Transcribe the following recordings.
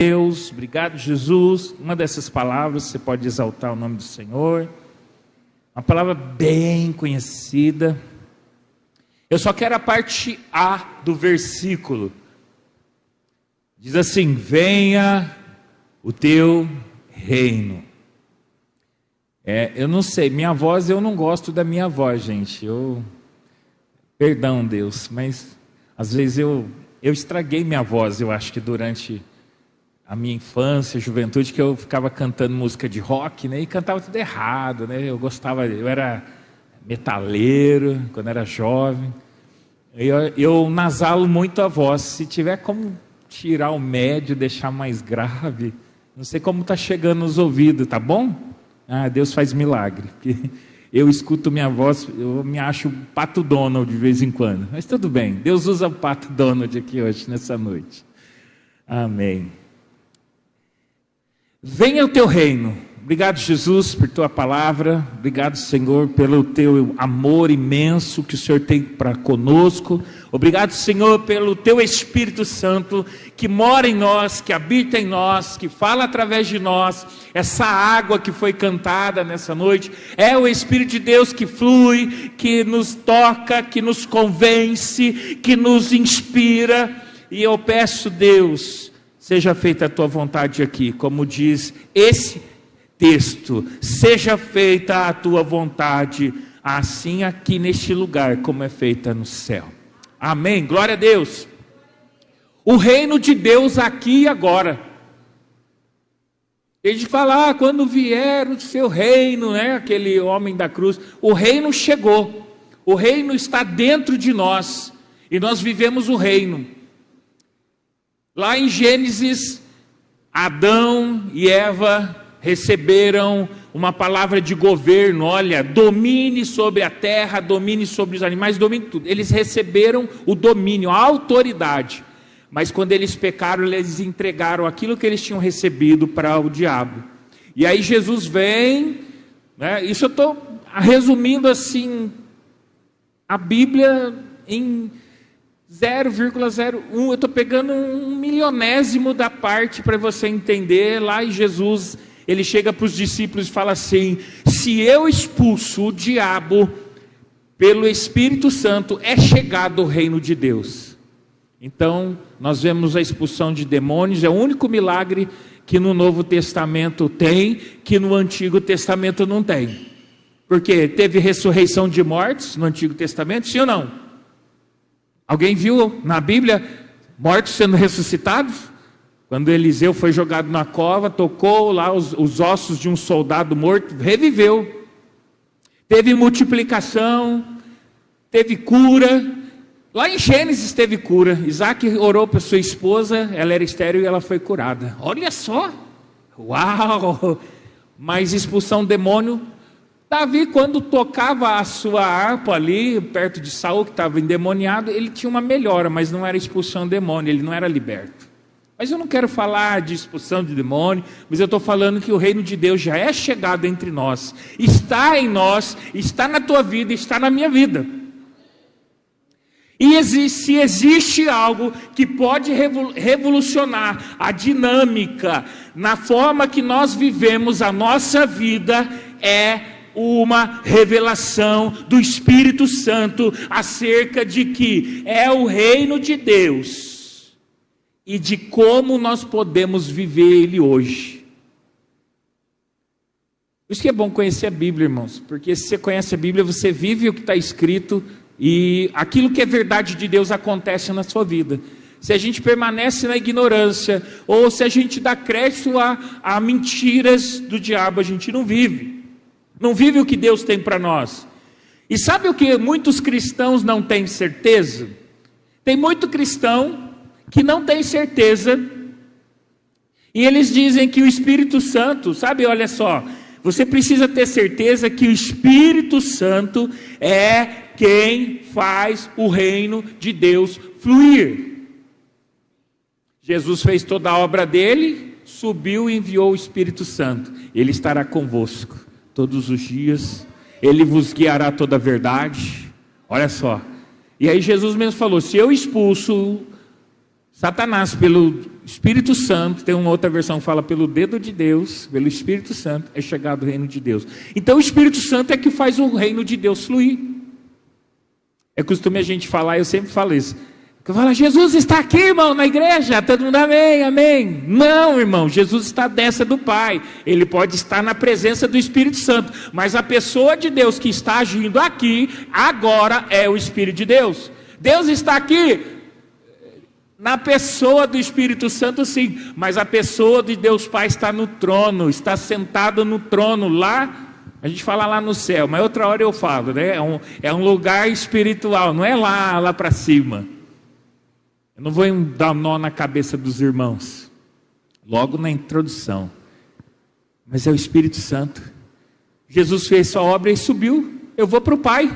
Deus, obrigado Jesus. Uma dessas palavras você pode exaltar o nome do Senhor, uma palavra bem conhecida. Eu só quero a parte A do versículo. Diz assim: venha o teu reino. Eu não sei, minha voz, eu não gosto da minha voz, gente. Perdão, Deus, mas às vezes eu estraguei minha voz, eu acho que durante a minha infância, juventude, que eu ficava cantando música de rock, né? E cantava tudo errado, né? Eu era metaleiro quando era jovem. Eu nasalo muito a voz. Se tiver como tirar o médio, deixar mais grave, não sei como está chegando nos ouvidos, tá bom? Deus faz milagre, porque eu escuto minha voz, eu me acho Pato Donald de vez em quando, mas tudo bem, Deus usa o Pato Donald aqui hoje, nessa noite. Amém. Venha o teu reino. Obrigado, Jesus, por tua palavra. Obrigado, Senhor, pelo teu amor imenso que o Senhor tem para conosco. Obrigado, Senhor, pelo teu Espírito Santo que mora em nós, que habita em nós, que fala através de nós. Essa água que foi cantada nessa noite é o Espírito de Deus que flui, que nos toca, que nos convence, que nos inspira. E eu peço, Deus, seja feita a tua vontade aqui, como diz esse texto, seja feita a tua vontade, assim aqui neste lugar, como é feita no céu. Amém, glória a Deus. O reino de Deus aqui e agora. Tem gente que fala, quando vier o seu reino, né? Aquele homem da cruz, o reino chegou, o reino está dentro de nós, e nós vivemos o reino. Lá em Gênesis, Adão e Eva receberam uma palavra de governo. Olha, domine sobre a terra, domine sobre os animais, domine tudo. Eles receberam o domínio, a autoridade. Mas quando eles pecaram, eles entregaram aquilo que eles tinham recebido para o diabo. E aí Jesus vem, né? Isso eu estou resumindo assim, a Bíblia em 0,01, eu estou pegando 1/1000º da parte para você entender. Lá em Jesus, ele chega para os discípulos e fala assim: se eu expulso o diabo pelo Espírito Santo, é chegado o reino de Deus. Então, nós vemos a expulsão de demônios, é o único milagre que no Novo Testamento tem, que no Antigo Testamento não tem. Porque teve ressurreição de mortos no Antigo Testamento, sim ou não? Alguém viu na Bíblia mortos sendo ressuscitados? Quando Eliseu foi jogado na cova, tocou lá os ossos de um soldado morto, reviveu. Teve multiplicação, teve cura. Lá em Gênesis teve cura. Isaac orou para sua esposa, ela era estéril e ela foi curada. Olha só! Uau! Mas expulsão do demônio. Davi, quando tocava a sua harpa ali, perto de Saul, que estava endemoniado, ele tinha uma melhora, mas não era expulsão do demônio, ele não era liberto. Mas eu não quero falar de expulsão de demônio, mas eu estou falando que o reino de Deus já é chegado entre nós, está em nós, está na tua vida, está na minha vida. E se existe algo que pode revolucionar a dinâmica na forma que nós vivemos a nossa vida, é uma revelação do Espírito Santo acerca de que é o reino de Deus e de como nós podemos viver ele hoje. Por isso que é bom conhecer a Bíblia, irmãos, porque se você conhece a Bíblia, você vive o que está escrito e aquilo que é verdade de Deus acontece na sua vida. Se a gente permanece na ignorância, ou se a gente dá crédito a mentiras do diabo, a gente não vive. Não vive o que Deus tem para nós. E sabe o que muitos cristãos não têm certeza? Tem muito cristão que não tem certeza, e eles dizem que o Espírito Santo, sabe, olha só, você precisa ter certeza que o Espírito Santo é quem faz o reino de Deus fluir. Jesus fez toda a obra dele, subiu e enviou o Espírito Santo. Ele estará convosco todos os dias, ele vos guiará toda a verdade. Olha só. E aí Jesus mesmo falou: se eu expulso Satanás pelo Espírito Santo, tem uma outra versão que fala pelo dedo de Deus, pelo Espírito Santo, é chegado o reino de Deus. Então o Espírito Santo é que faz o reino de Deus fluir. É costume a gente falar, eu sempre falo isso. Eu falo, Jesus está aqui, irmão, na igreja, todo mundo amém, amém. Não, irmão, Jesus está à destra do Pai. Ele pode estar na presença do Espírito Santo, mas a pessoa de Deus que está agindo aqui, agora é o Espírito de Deus. Deus está aqui na pessoa do Espírito Santo, sim, mas a pessoa de Deus Pai está no trono, está sentado no trono lá. A gente fala lá no céu, mas outra hora eu falo, né? É um lugar espiritual, não é lá para cima. Eu não vou dar nó na cabeça dos irmãos, logo na introdução, mas é o Espírito Santo. Jesus fez sua obra e subiu. Eu vou para o Pai,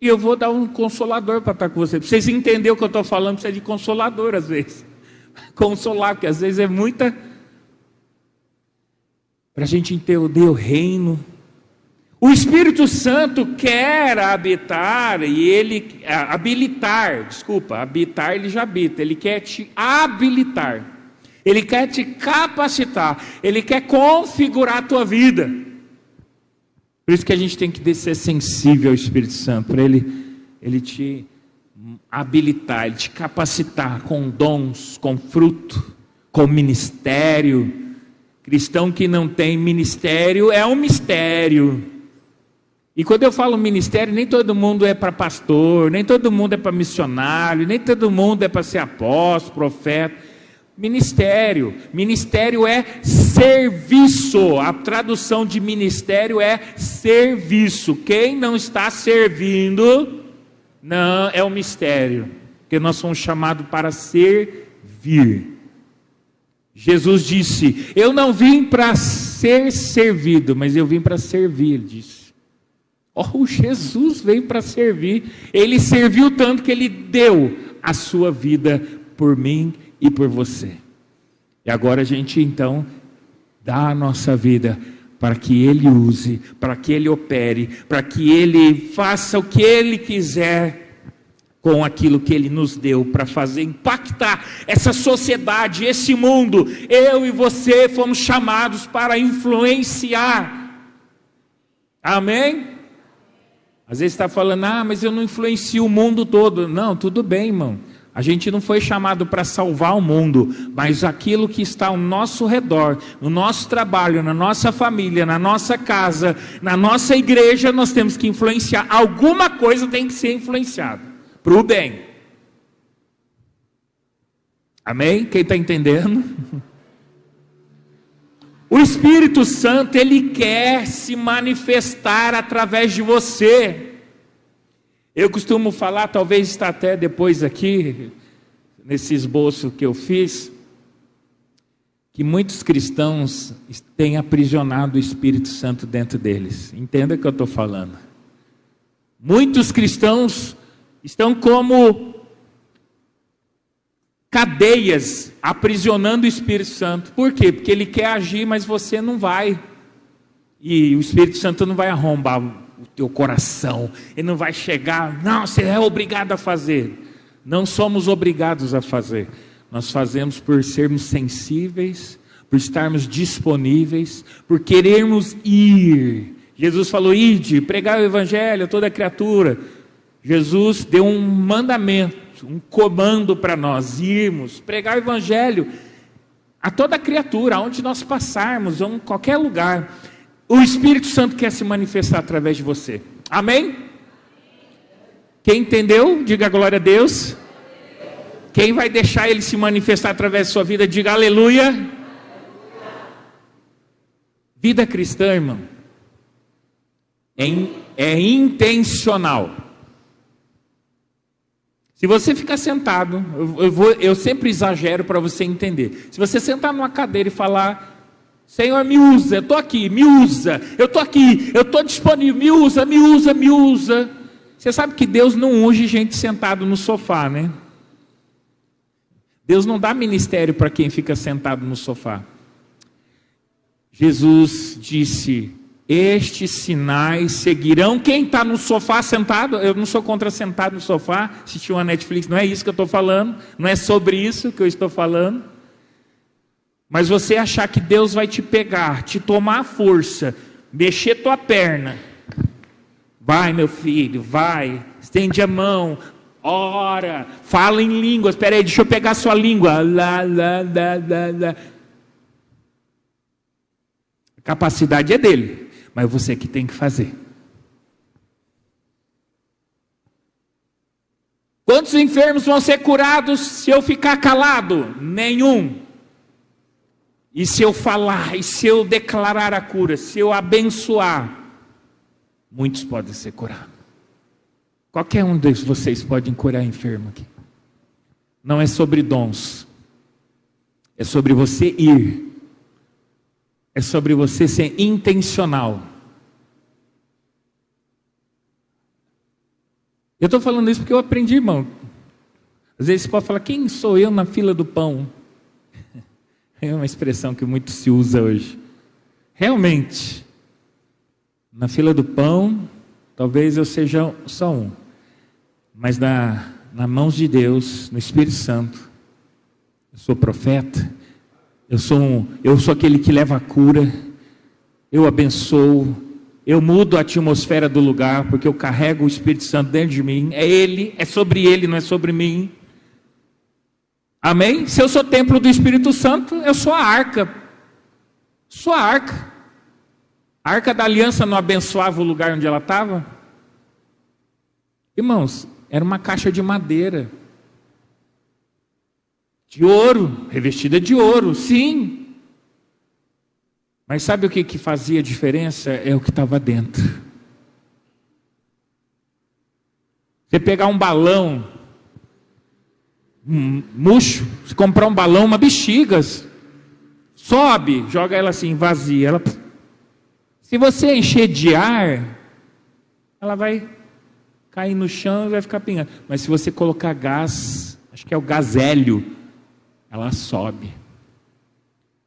e eu vou dar um consolador para estar com você. Para vocês entenderem o que eu estou falando, precisa de consolador às vezes. Consolar, porque às vezes é muita... Para a gente entender o reino. O Espírito Santo quer habitar, e ele habitar ele já habita, ele quer te habilitar, ele quer te capacitar, ele quer configurar a tua vida. Por isso que a gente tem que ser sensível ao Espírito Santo, para ele te habilitar, ele te capacitar com dons, com fruto, com ministério. Cristão que não tem ministério é um mistério. E quando eu falo ministério, nem todo mundo é para pastor, nem todo mundo é para missionário, nem todo mundo é para ser apóstolo, profeta. Ministério é serviço. A tradução de ministério é serviço. Quem não está servindo, não é um mistério, porque nós somos chamados para servir. Jesus disse, eu não vim para ser servido, mas eu vim para servir, ele disse. Jesus veio para servir. Ele serviu tanto que ele deu a sua vida por mim e por você. E agora a gente então dá a nossa vida para que ele use, para que ele opere, para que ele faça o que ele quiser com aquilo que ele nos deu, para fazer impactar essa sociedade, esse mundo. Eu e você fomos chamados para influenciar. Amém? Às vezes está falando, mas eu não influencio o mundo todo. Não, tudo bem, irmão. A gente não foi chamado para salvar o mundo, mas aquilo que está ao nosso redor, no nosso trabalho, na nossa família, na nossa casa, na nossa igreja, nós temos que influenciar. Alguma coisa tem que ser influenciada, para o bem. Amém? Quem está entendendo? O Espírito Santo, ele quer se manifestar através de você. Eu costumo falar, talvez está até depois aqui, nesse esboço que eu fiz, que muitos cristãos têm aprisionado o Espírito Santo dentro deles. Entenda o que eu estou falando. Muitos cristãos estão como cadeias aprisionando o Espírito Santo. Por quê? Porque ele quer agir, mas você não vai. E o Espírito Santo não vai arrombar o teu coração. Ele não vai chegar, não, você é obrigado a fazer. Não somos obrigados a fazer. Nós fazemos por sermos sensíveis, por estarmos disponíveis, por querermos ir. Jesus falou, ide, pregar o evangelho a toda criatura. Jesus deu um mandamento, um comando para nós irmos, pregar o evangelho a toda criatura, aonde nós passarmos, em qualquer lugar. O Espírito Santo quer se manifestar através de você. Amém? Quem entendeu, diga glória a Deus. Quem vai deixar ele se manifestar através da sua vida, diga aleluia. Vida cristã, irmão, é intencional. Se você ficar sentado, eu sempre exagero para você entender. Se você sentar numa cadeira e falar, Senhor, me usa, eu estou aqui, me usa, eu estou aqui, eu estou disponível, me usa, me usa, me usa. Você sabe que Deus não unge gente sentado no sofá, né? Deus não dá ministério para quem fica sentado no sofá. Jesus disse, estes sinais seguirão quem está no sofá sentado. Eu não sou contra sentado no sofá, assistir uma Netflix, não é isso que eu estou falando, não é sobre isso que eu estou falando. Mas você achar que Deus vai te pegar, te tomar a força, mexer tua perna. Vai, meu filho, vai, estende a mão, ora, fala em línguas. Espera aí, deixa eu pegar a sua língua. Lá. A capacidade é dele, mas você que tem que fazer. Quantos enfermos vão ser curados se eu ficar calado? Nenhum. E se eu falar, e se eu declarar a cura, se eu abençoar, muitos podem ser curados. Qualquer um de vocês pode curar enfermo aqui. Não é sobre dons. É sobre você ir. É sobre você ser intencional. Eu estou falando isso porque eu aprendi, irmão. Às vezes você pode falar, quem sou eu na fila do pão? É uma expressão que muito se usa hoje. Realmente, na fila do pão, talvez eu seja só um. Mas nas mãos de Deus, no Espírito Santo, eu sou profeta, eu sou aquele que leva a cura, eu abençoo, eu mudo a atmosfera do lugar, porque eu carrego o Espírito Santo dentro de mim. É Ele, é sobre Ele, não é sobre mim. Amém? Se eu sou templo do Espírito Santo, eu sou a arca. Sou a arca. A arca da aliança não abençoava o lugar onde ela estava? Irmãos, era uma caixa de madeira. De ouro, revestida de ouro, sim. Mas sabe o que fazia diferença? É o que estava dentro. Você pegar um balão, murcho, você comprar um balão, uma bexiga, sobe, joga ela assim, vazia. Se você encher de ar, ela vai cair no chão e vai ficar pingando. Mas se você colocar gás, acho que é o gás hélio, ela sobe.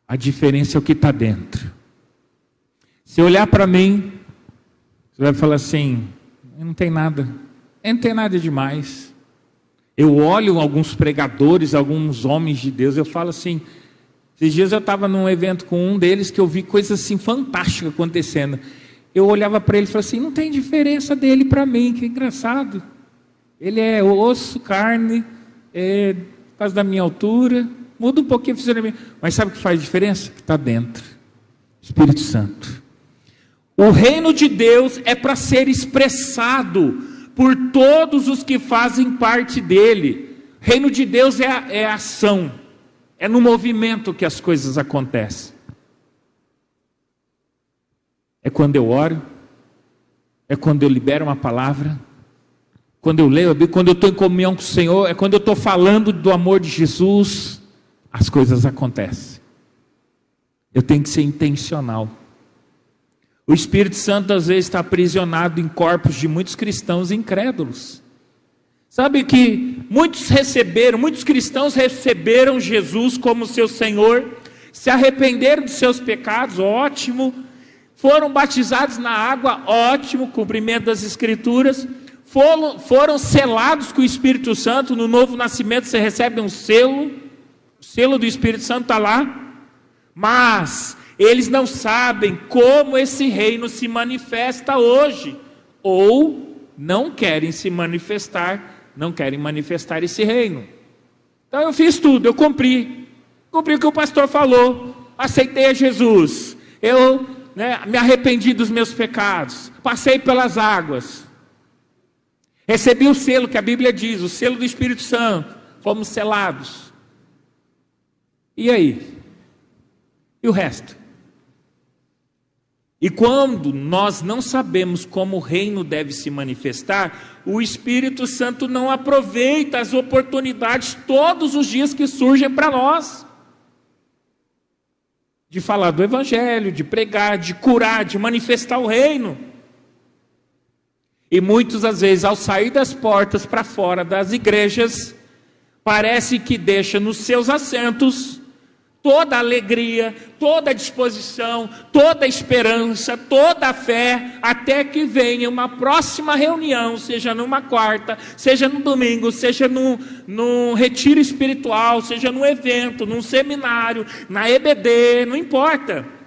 A diferença é o que está dentro. Se olhar para mim, você vai falar assim, não tem nada demais. Eu olho alguns pregadores, alguns homens de Deus, eu falo assim, esses dias eu estava num evento com um deles que eu vi coisas assim fantásticas acontecendo. Eu olhava para ele e falava assim, não tem diferença dele para mim, que engraçado. Ele é osso, carne, por causa da minha altura, muda um pouquinho a fisionomia. Mas sabe o que faz diferença? Que está dentro. Espírito Santo. O reino de Deus é para ser expressado por todos os que fazem parte dele. O reino de Deus é a ação. É no movimento que as coisas acontecem. É quando eu oro. É quando eu libero uma palavra. Quando eu leio a Bíblia, quando eu estou em comunhão com o Senhor. É quando eu estou falando do amor de Jesus. As coisas acontecem. Eu tenho que ser intencional. O Espírito Santo às vezes está aprisionado em corpos de muitos cristãos incrédulos. Sabe que muitos cristãos receberam Jesus como seu Senhor, se arrependeram dos seus pecados, ótimo. Foram batizados na água, ótimo, cumprimento das Escrituras. Foram selados com o Espírito Santo. No novo nascimento você recebe um selo. O selo do Espírito Santo está lá. Mas eles não sabem como esse reino se manifesta hoje. Ou não querem se manifestar, não querem manifestar esse reino. Então eu fiz tudo, eu cumpri o que o pastor falou. Aceitei a Jesus. Eu me arrependi dos meus pecados. Passei pelas águas. Recebi o selo que a Bíblia diz, o selo do Espírito Santo. Fomos selados. E aí? E o resto? E quando nós não sabemos como o reino deve se manifestar, o Espírito Santo não aproveita as oportunidades todos os dias que surgem para nós. De falar do Evangelho, de pregar, de curar, de manifestar o reino. E muitos, às vezes, ao sair das portas para fora das igrejas, parece que deixa nos seus assentos toda a alegria, toda a disposição, toda a esperança, toda a fé, até que venha uma próxima reunião, seja numa quarta, seja no domingo, seja num retiro espiritual, seja num evento, num seminário, na EBD, não importa.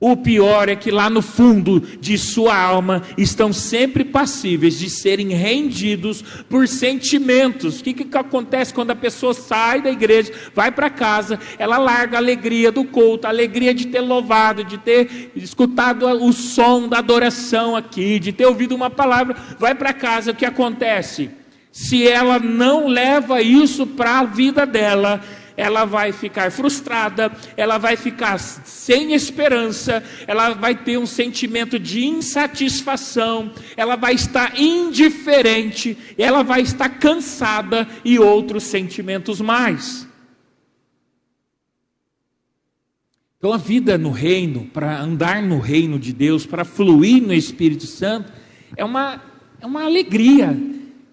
O pior é que lá no fundo de sua alma estão sempre passíveis de serem rendidos por sentimentos. O que acontece quando a pessoa sai da igreja, vai para casa, ela larga a alegria do culto, a alegria de ter louvado, de ter escutado o som da adoração aqui, de ter ouvido uma palavra, vai para casa, o que acontece? Se ela não leva isso para a vida dela, ela vai ficar frustrada, ela vai ficar sem esperança, ela vai ter um sentimento de insatisfação, ela vai estar indiferente, ela vai estar cansada e outros sentimentos mais. Então a vida no reino, para andar no reino de Deus, para fluir no Espírito Santo, é uma alegria,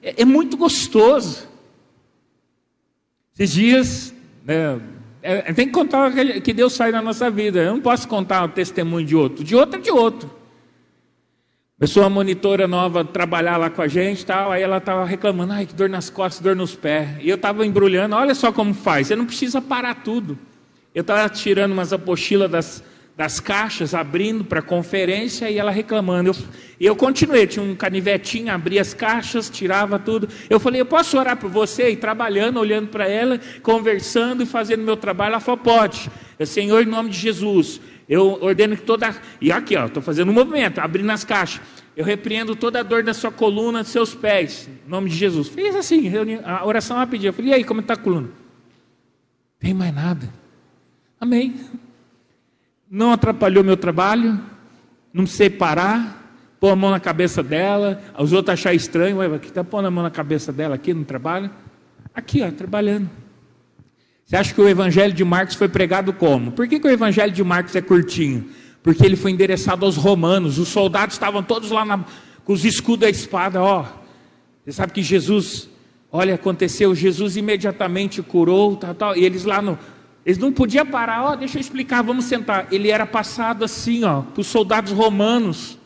é muito gostoso. Esses dias... tem que contar que Deus faz na nossa vida. Eu não posso contar o testemunho de outro é de outro. Começou uma monitora nova trabalhar lá com a gente, tal, aí ela estava reclamando, que dor nas costas, dor nos pés. E eu estava embrulhando, olha só como faz, você não precisa parar tudo. Eu estava tirando umas apostilas das caixas, abrindo para conferência, e ela reclamando. E eu continuei, tinha um canivetinho, abria as caixas, tirava tudo. Eu falei, eu posso orar por você? E trabalhando, olhando para ela, conversando e fazendo meu trabalho. Ela falou, pode. Eu, Senhor, em nome de Jesus, eu ordeno que toda... E aqui, estou fazendo um movimento, abrindo as caixas. Eu repreendo toda a dor da sua coluna, dos seus pés, em nome de Jesus. Fiz assim, a oração rapidinha. Eu falei, e aí, como está a coluna? Não tem mais nada. Amém. Não atrapalhou meu trabalho, não sei parar, pôr a mão na cabeça dela, os outros achar estranho, ué, que está pondo a mão na cabeça dela aqui no trabalho? Aqui, trabalhando. Você acha que o evangelho de Marcos foi pregado como? Por que o evangelho de Marcos é curtinho? Porque ele foi endereçado aos romanos, os soldados estavam todos lá com os escudos e a espada, você sabe que Jesus, aconteceu, Jesus imediatamente curou, tal, e eles lá eles não podiam parar, deixa eu explicar, vamos sentar. Ele era passado assim, para os soldados romanos.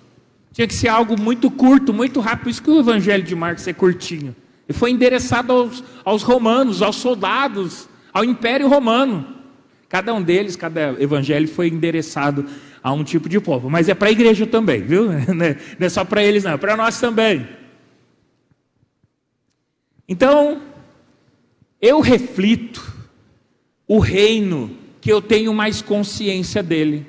Tinha que ser algo muito curto, muito rápido. Por isso que o evangelho de Marcos é curtinho. Ele foi endereçado aos romanos, aos soldados, ao Império Romano. Cada um deles, cada evangelho foi endereçado a um tipo de povo. Mas é para a igreja também, viu? Não é só para eles não, é para nós também. Então, eu reflito o reino que eu tenho mais consciência dele.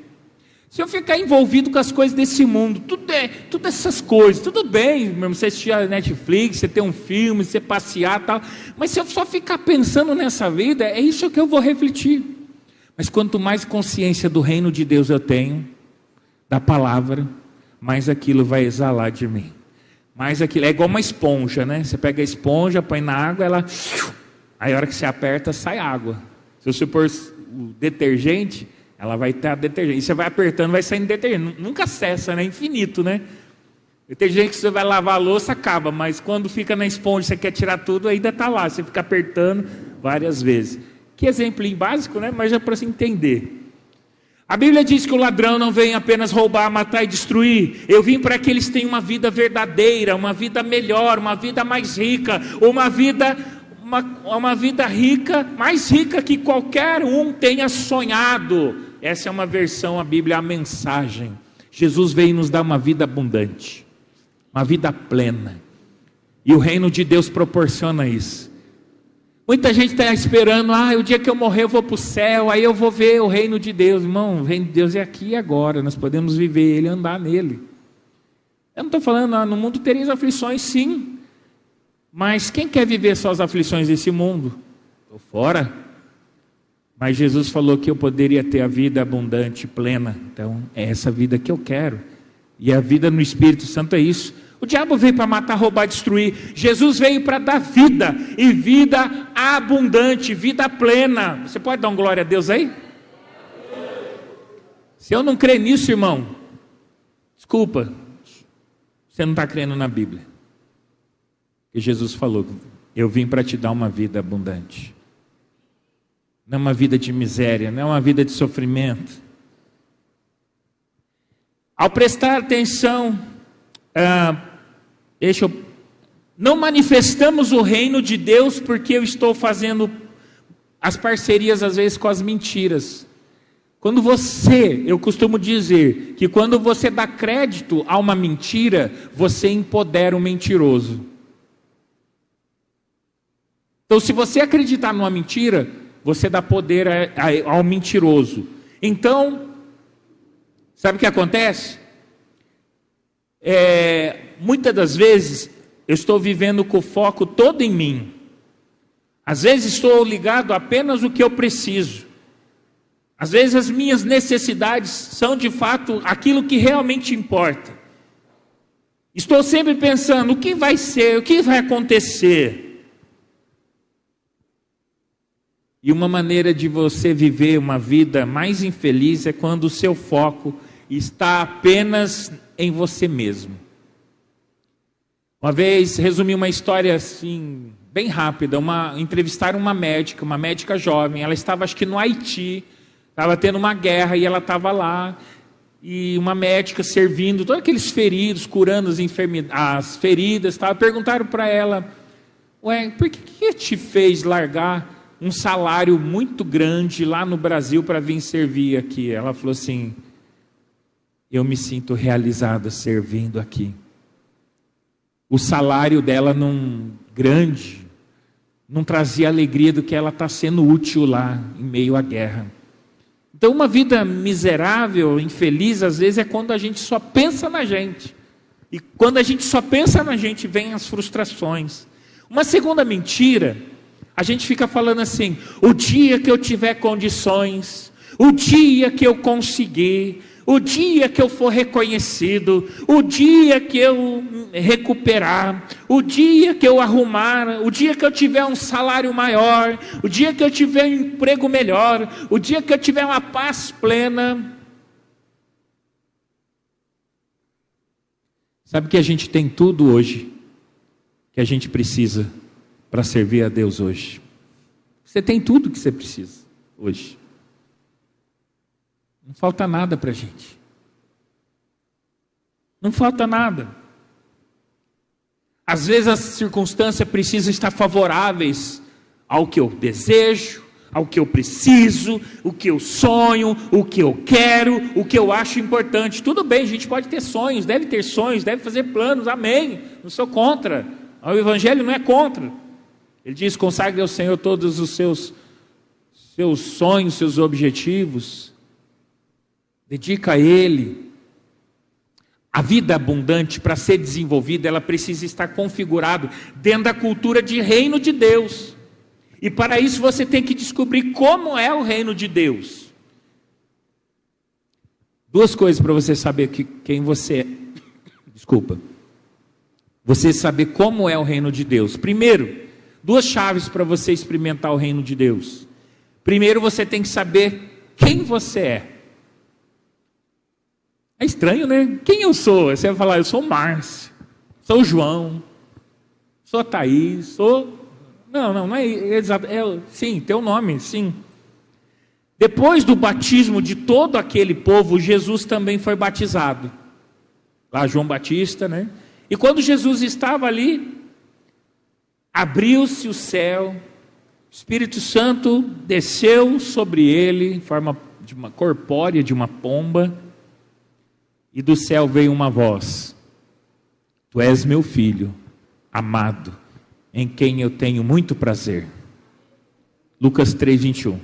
Se eu ficar envolvido com as coisas desse mundo, tudo essas coisas, tudo bem, mesmo você assistir a Netflix, você ter um filme, você passear e tal, mas se eu só ficar pensando nessa vida, é isso que eu vou refletir. Mas quanto mais consciência do reino de Deus eu tenho, da palavra, mais aquilo vai exalar de mim. Mais aquilo, é igual uma esponja, né? Você pega a esponja, põe na água, aí a hora que você aperta, sai água. Se você pôr o detergente, ela vai estar detergente. E você vai apertando, vai saindo detergente. Nunca cessa, né? Infinito, né? Detergente que você vai lavar a louça, acaba. Mas quando fica na esponja, você quer tirar tudo, ainda está lá. Você fica apertando várias vezes. Que exemplo básico, né? Mas é para se entender. A Bíblia diz que o ladrão não vem apenas roubar, matar e destruir. Eu vim para que eles tenham uma vida verdadeira, uma vida melhor, uma vida mais rica, uma vida rica, mais rica que qualquer um tenha sonhado. Essa é uma versão, a Bíblia, a mensagem. Jesus veio nos dar uma vida abundante, uma vida plena, e o reino de Deus proporciona isso. Muita gente está esperando, o dia que eu morrer eu vou para o céu, aí eu vou ver o reino de Deus. Irmão, o reino de Deus é aqui e agora, nós podemos viver ele, andar nele. Eu não estou falando, no mundo tereis aflições, sim. Mas quem quer viver só as aflições desse mundo? Estou fora. Mas Jesus falou que eu poderia ter a vida abundante, plena. Então é essa vida que eu quero. E a vida no Espírito Santo é isso. O diabo veio para matar, roubar, destruir. Jesus veio para dar vida. E vida abundante, vida plena. Você pode dar um glória a Deus aí? Se eu não crer nisso, irmão, desculpa, você não está crendo na Bíblia. E Jesus falou, eu vim para te dar uma vida abundante. não é uma vida de miséria, não é uma vida de sofrimento. Ao prestar atenção, não manifestamos o reino de Deus porque eu estou fazendo as parcerias às vezes com as mentiras. Eu costumo dizer que quando você dá crédito a uma mentira, você empodera o mentiroso. Então, se você acreditar numa mentira, você dá poder ao mentiroso. Então, sabe o que acontece? Muitas das vezes, eu estou vivendo com o foco todo em mim. Às vezes estou ligado apenas ao que eu preciso. Às vezes as minhas necessidades são de fato aquilo que realmente importa. Estou sempre pensando, o que vai ser, o que vai acontecer? E uma maneira de você viver uma vida mais infeliz é quando o seu foco está apenas em você mesmo. Uma vez, resumi uma história assim, bem rápida, entrevistaram uma médica jovem, ela estava acho que no Haiti, estava tendo uma guerra e ela estava lá, e uma médica servindo todos aqueles feridos, curando as feridas, perguntaram para ela, por que te fez largar um salário muito grande lá no Brasil para vir servir aqui? Ela falou assim, eu me sinto realizada servindo aqui. O salário dela grande não trazia alegria do que ela está sendo útil lá em meio à guerra. Então uma vida miserável, infeliz, às vezes é quando a gente só pensa na gente. E quando a gente só pensa na gente, vem as frustrações. Uma segunda mentira, a gente fica falando assim, o dia que eu tiver condições, o dia que eu conseguir, o dia que eu for reconhecido, o dia que eu recuperar, o dia que eu arrumar, o dia que eu tiver um salário maior, o dia que eu tiver um emprego melhor, o dia que eu tiver uma paz plena. Sabe que a gente tem tudo hoje que a gente precisa para servir a Deus hoje. Você tem tudo que você precisa hoje. Não falta nada para a gente. Não falta nada. Às vezes as circunstâncias precisam estar favoráveis ao que eu desejo, ao que eu preciso, o que eu sonho, o que eu quero, o que eu acho importante. Tudo bem, a gente pode ter sonhos, deve fazer planos, amém. Não sou contra. O Evangelho não é contra. Ele diz, consagre ao Senhor todos os seus sonhos, seus objetivos. Dedica a Ele. A vida abundante, para ser desenvolvida, ela precisa estar configurada dentro da cultura de reino de Deus. E para isso você tem que descobrir como é o reino de Deus. Duas coisas para você saber quem você é. Desculpa. Você saber como é o reino de Deus. Primeiro, duas chaves para você experimentar o reino de Deus. Primeiro, você tem que saber quem você é. É estranho, né? Quem eu sou? Você vai falar, eu sou o Márcio, sou o João, sou a Thaís, sou... Não é exato. Sim, teu nome, sim. Depois do batismo de todo aquele povo, Jesus também foi batizado. Lá João Batista, né? E quando Jesus estava ali, abriu-se o céu, o Espírito Santo desceu sobre ele, em forma de uma corpórea, de uma pomba, e do céu veio uma voz: Tu és meu filho, amado, em quem eu tenho muito prazer. Lucas 3:21.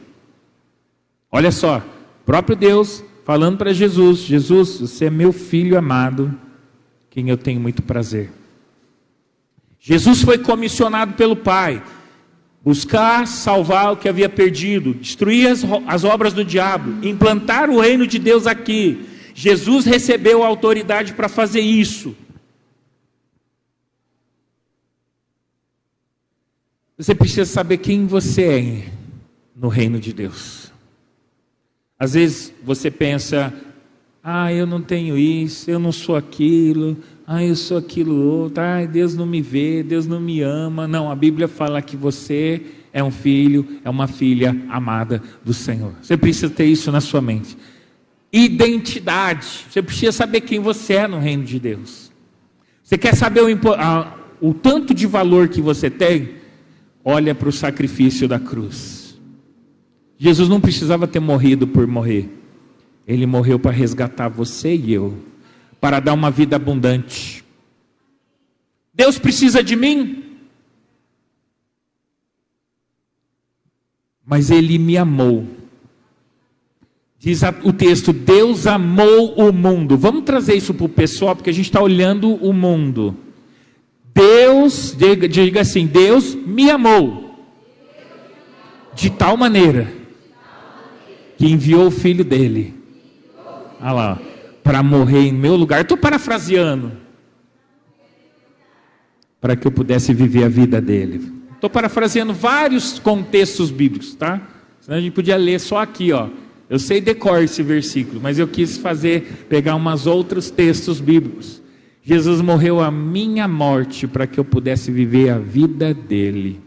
Olha só, próprio Deus falando para Jesus: Jesus, você é meu filho amado, quem eu tenho muito prazer. Jesus foi comissionado pelo Pai, buscar, salvar o que havia perdido, destruir as obras do diabo, implantar o reino de Deus aqui. Jesus recebeu a autoridade para fazer isso. Você precisa saber quem você é no reino de Deus. Às vezes você pensa, eu não tenho isso, eu não sou aquilo, eu sou aquilo outro, Deus não me vê, Deus não me ama. Não, a Bíblia fala que você é um filho, é uma filha amada do Senhor. Você precisa ter isso na sua mente. Identidade. Você precisa saber quem você é no reino de Deus. Você quer saber o tanto de valor que você tem? Olha para o sacrifício da cruz. Jesus não precisava ter morrido por morrer. Ele morreu para resgatar você e eu, para dar uma vida abundante. Deus precisa de mim? Mas Ele me amou. Diz o texto, Deus amou o mundo. Vamos trazer isso para o pessoal, porque a gente está olhando o mundo. Deus, diga assim, Deus me amou. De tal maneira que enviou o Filho dele. Olha lá, para morrer em meu lugar. Estou parafraseando. Para que eu pudesse viver a vida dele. Estou parafraseando vários contextos bíblicos, tá? Senão a gente podia ler só aqui, ó. Eu sei decor esse versículo, mas eu quis pegar umas outros textos bíblicos. Jesus morreu a minha morte para que eu pudesse viver a vida dele.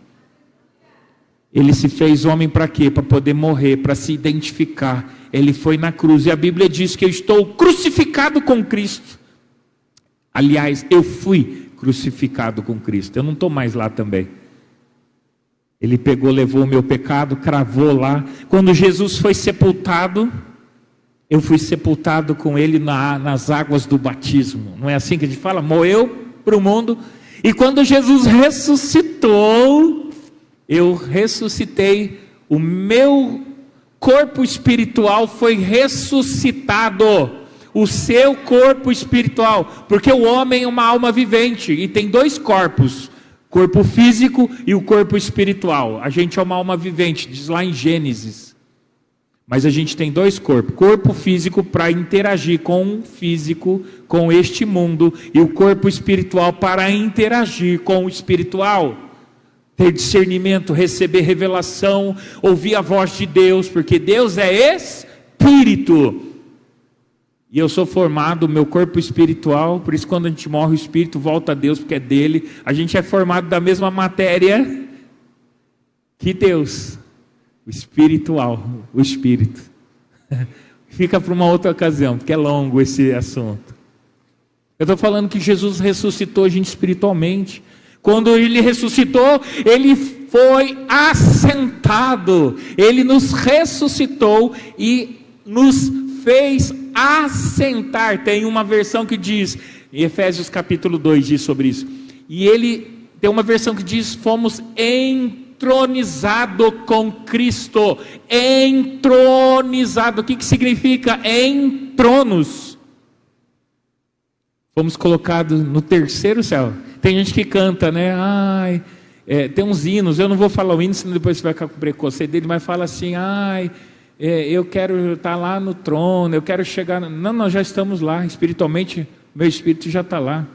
Ele se fez homem para quê? Para poder morrer, para se identificar. Ele foi na cruz. E a Bíblia diz que eu estou crucificado com Cristo. Aliás, eu fui crucificado com Cristo. Eu não estou mais lá também. Ele pegou, levou o meu pecado, cravou lá. Quando Jesus foi sepultado, eu fui sepultado com ele nas águas do batismo. Não é assim que a gente fala? Morreu para o mundo. E quando Jesus ressuscitou, eu ressuscitei, o meu corpo espiritual foi ressuscitado, o seu corpo espiritual, porque o homem é uma alma vivente, e tem dois corpos, corpo físico e o corpo espiritual. A gente é uma alma vivente, diz lá em Gênesis, mas a gente tem dois corpos, corpo físico para interagir com o físico, com este mundo, e o corpo espiritual para interagir com o espiritual. Ter discernimento, receber revelação, ouvir a voz de Deus, porque Deus é Espírito. E eu sou formado, meu corpo espiritual, por isso quando a gente morre o Espírito volta a Deus, porque é dele. A gente é formado da mesma matéria que Deus, o espiritual, o Espírito. Fica para uma outra ocasião, porque é longo esse assunto. Eu estou falando que Jesus ressuscitou a gente espiritualmente. Quando Ele ressuscitou, Ele foi assentado. Ele nos ressuscitou e nos fez assentar. Tem uma versão que diz, em Efésios capítulo 2 diz sobre isso. E ele tem uma versão que diz, fomos entronizado com Cristo. Entronizado. O que significa? Em tronos. Fomos colocados no terceiro céu. Tem gente que canta, né? Tem uns hinos, eu não vou falar o hino, senão depois você vai ficar com preconceito dele, mas fala assim, eu quero estar lá no trono, eu quero chegar... Não, nós já estamos lá, espiritualmente, meu espírito já está lá.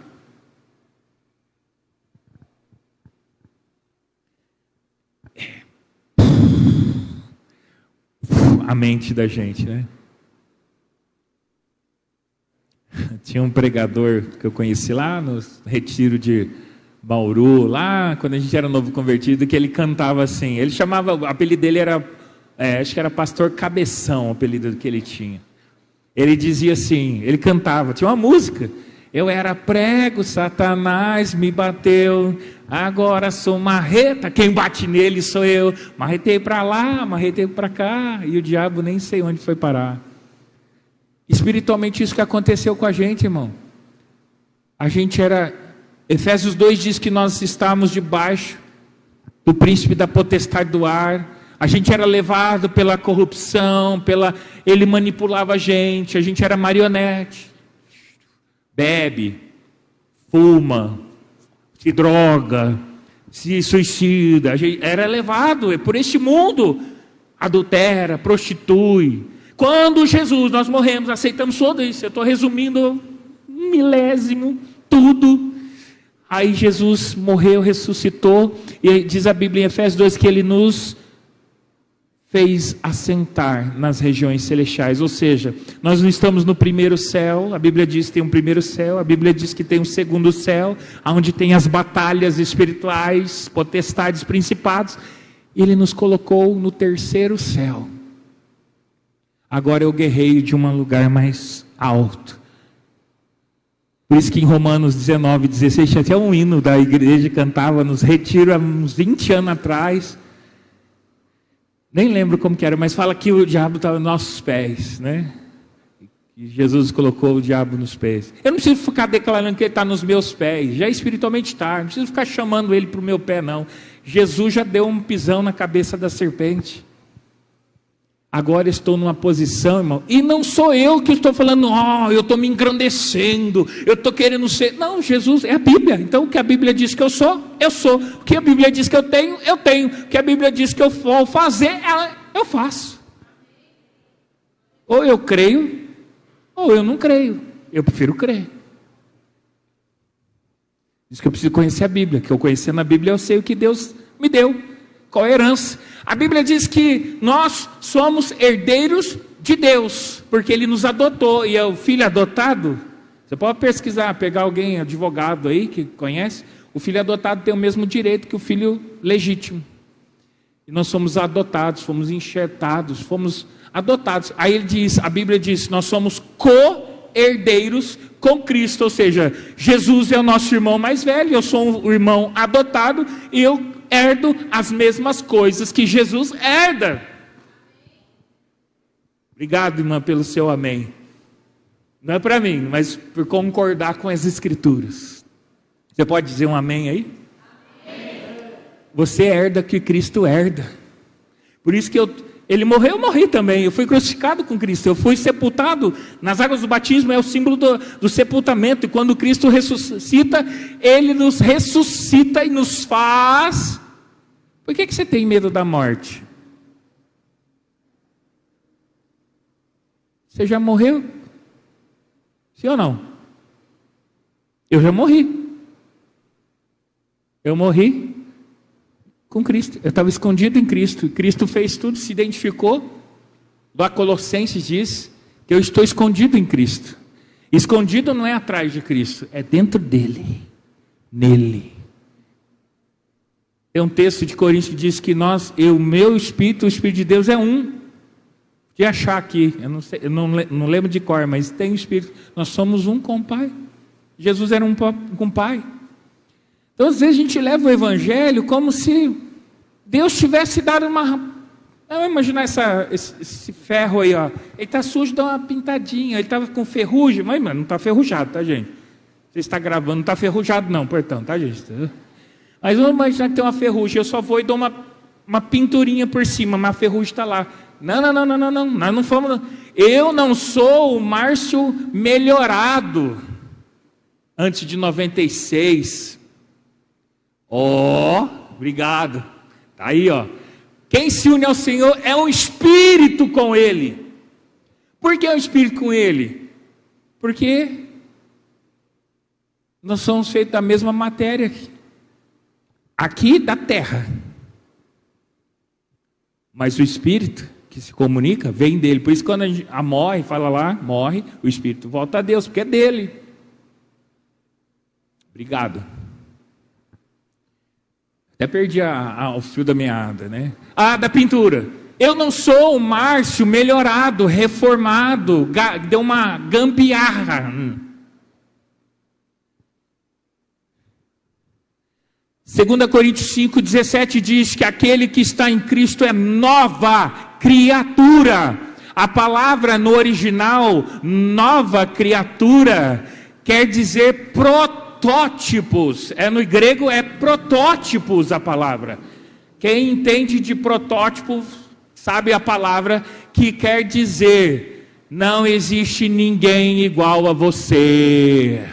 A mente da gente, né? Tinha um pregador que eu conheci lá no retiro de Bauru, lá quando a gente era novo convertido, que ele cantava assim, ele chamava, o apelido dele era, acho que era Pastor Cabeção, o apelido que ele tinha. Ele dizia assim, ele cantava, tinha uma música, eu era prego, Satanás me bateu, agora sou marreta, quem bate nele sou eu, marretei para lá, marretei para cá, e o diabo nem sei onde foi parar. Espiritualmente isso que aconteceu com a gente, irmão. A gente era... Efésios 2 diz que nós estávamos debaixo do príncipe da potestade do ar. A gente era levado pela corrupção, ele manipulava a gente era marionete. Bebe, fuma, se droga, se suicida. A gente era levado por este mundo. Adultera, prostitui. Quando Jesus, nós morremos, aceitamos tudo isso. Eu estou resumindo um milésimo, tudo. Aí Jesus morreu, ressuscitou. E diz a Bíblia em Efésios 2 que Ele nos fez assentar nas regiões celestiais. Ou seja, nós não estamos no primeiro céu. A Bíblia diz que tem um primeiro céu. A Bíblia diz que tem um segundo céu, onde tem as batalhas espirituais, potestades, principados. Ele nos colocou no terceiro céu. Agora eu guerreio de um lugar mais alto. Por isso que em Romanos 19:16 tinha até um hino da igreja que cantava nos retiros há uns 20 anos atrás. Nem lembro como que era, mas fala que o diabo estava nos nossos pés, né? E Jesus colocou o diabo nos pés. Eu não preciso ficar declarando que ele está nos meus pés, já espiritualmente está. Não preciso ficar chamando ele para o meu pé, não. Jesus já deu um pisão na cabeça da serpente. Agora estou numa posição, irmão, e não sou eu que estou falando, eu estou me engrandecendo, eu estou querendo ser. Não, Jesus, é a Bíblia. Então o que a Bíblia diz que eu sou, eu sou. O que a Bíblia diz que eu tenho, eu tenho. O que a Bíblia diz que eu vou fazer, eu faço. Ou eu creio, ou eu não creio. Eu prefiro crer. Diz que eu preciso conhecer a Bíblia, que eu conhecendo a Bíblia eu sei o que Deus me deu, qual é a herança. A Bíblia diz que nós somos herdeiros de Deus, porque Ele nos adotou, e é o filho adotado. Você pode pesquisar, pegar alguém, advogado aí, que conhece, o filho adotado tem o mesmo direito que o filho legítimo. E nós somos adotados, fomos enxertados, fomos adotados. Aí ele diz, a Bíblia diz, nós somos co-herdeiros com Cristo, ou seja, Jesus é o nosso irmão mais velho, eu sou um irmão adotado, e eu herdo as mesmas coisas que Jesus herda. Obrigado, irmã, pelo seu amém. Não é para mim, mas por concordar com as Escrituras. Você pode dizer um amém aí? Amém. Você herda o que Cristo herda. Por isso que ele morreu, eu morri também. Eu fui crucificado com Cristo. Eu fui sepultado nas águas do batismo, é o símbolo do sepultamento. E quando Cristo ressuscita, Ele nos ressuscita e nos faz. Por que você tem medo da morte? Você já morreu? Sim ou não? Eu já morri. Eu morri com Cristo. Eu estava escondido em Cristo. Cristo fez tudo, se identificou. Lá Colossenses diz que eu estou escondido em Cristo. Escondido não é atrás de Cristo, é dentro dele, nele. Tem um texto de Coríntios que diz que o meu espírito, o Espírito de Deus é um. De achar aqui, eu não sei, eu não lembro de cor, mas tem o Espírito. Nós somos um com o Pai. Jesus era um com o Pai. Então às vezes a gente leva o Evangelho como se Deus tivesse dado uma... Vamos imaginar esse ferro aí, ó. Ele está sujo, dá uma pintadinha. Ele estava com ferrugem, mas não está ferrujado, tá, gente? Você está gravando, não está ferrujado não, portanto, tá, gente? Mas vamos imaginar que tem uma ferrugem, eu só vou e dou uma pinturinha por cima, mas a ferrugem está lá. Não, nós não fomos... Eu não sou o Márcio melhorado antes de 96. Obrigado. Tá aí, ó. Quem se une ao Senhor é um espírito com Ele. Por que é um espírito com Ele? Porque nós somos feitos da mesma matéria aqui da terra. Mas o espírito que se comunica vem dele. Por isso quando a gente morre, fala lá, morre, o espírito volta a Deus, porque é dele. Obrigado. Até perdi o fio da meada, né? Da pintura. Eu não sou o Márcio melhorado, reformado, deu uma gambiarra. 2 Coríntios 5,17 diz que aquele que está em Cristo é nova criatura. A palavra no original, nova criatura, quer dizer protótipos. No grego é protótipos a palavra. Quem entende de protótipo sabe a palavra que quer dizer: não existe ninguém igual a você.